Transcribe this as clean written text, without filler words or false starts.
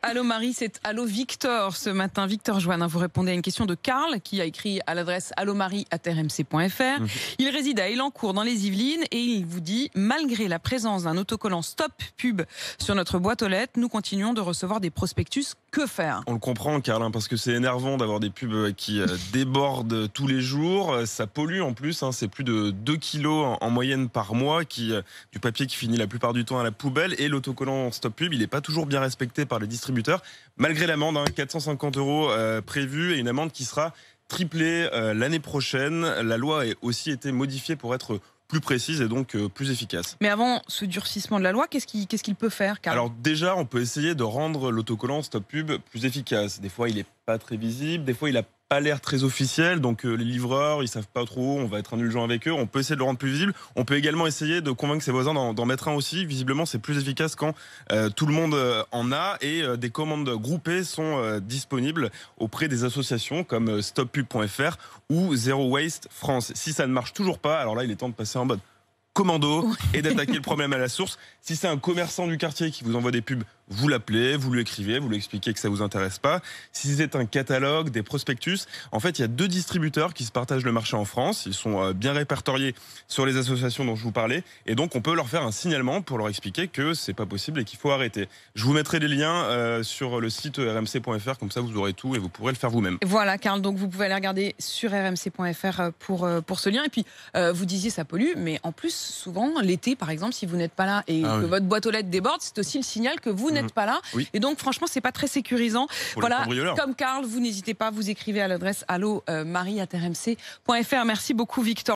Allô Marie, c'est Allô Victor ce matin. Victor Joanne, vous répondez à une question de Karl qui a écrit à l'adresse allomarie@rmc.fr. Il réside à Elancourt dans les Yvelines et il vous dit: malgré la présence d'un autocollant Stop Pub sur notre boîte aux lettres, nous continuons de recevoir des prospectus. Que faire? On le comprend, Karl, parce que c'est énervant d'avoir des pubs qui débordent tous les jours. Ça pollue en plus, c'est plus de 2 kilos en moyenne par mois, du papier qui finit la plupart du temps à la poubelle. Et l'autocollant Stop Pub, il n'est pas toujours bien respecté par les distributeurs, malgré l'amende, 450 € prévue, et une amende qui sera triplée l'année prochaine. La loi a aussi été modifiée pour être plus précise et donc plus efficace. Mais avant ce durcissement de la loi, qu'est-ce qu'il peut faire, Karl? Alors déjà, on peut essayer de rendre l'autocollant Stop Pub plus efficace. Des fois, il n'est pas très visible, des fois, il n'a pas l'air très officiel, donc les livreurs, ils savent pas trop, on va être indulgent avec eux. On peut essayer de le rendre plus visible. On peut également essayer de convaincre ses voisins d'en mettre un aussi. Visiblement, c'est plus efficace quand tout le monde en a, et des commandes groupées sont disponibles auprès des associations comme stoppub.fr ou Zero Waste France. Si ça ne marche toujours pas, alors là, il est temps de passer en mode commando et d'attaquer le problème à la source. Si c'est un commerçant du quartier qui vous envoie des pubs, vous l'appelez, vous lui écrivez, vous lui expliquez que ça vous intéresse pas. Si c'est un catalogue, des prospectus, en fait, il y a 2 distributeurs qui se partagent le marché en France. Ils sont bien répertoriés sur les associations dont je vous parlais, et donc on peut leur faire un signalement pour leur expliquer que c'est pas possible et qu'il faut arrêter. Je vous mettrai les liens sur le site rmc.fr, comme ça vous aurez tout et vous pourrez le faire vous-même. Voilà, Karl, donc vous pouvez aller regarder sur rmc.fr pour ce lien. Et puis, vous disiez ça pollue, mais en plus, souvent, l'été, par exemple, si vous n'êtes pas là et que votre boîte aux lettres déborde, c'est aussi le signal que vous n'êtes pas là. Oui. Et donc, franchement, c'est pas très sécurisant. Pour voilà, les comme Karl, vous n'hésitez pas, vous écrivez à l'adresse allomarie@rmc.fr. Merci beaucoup, Victor.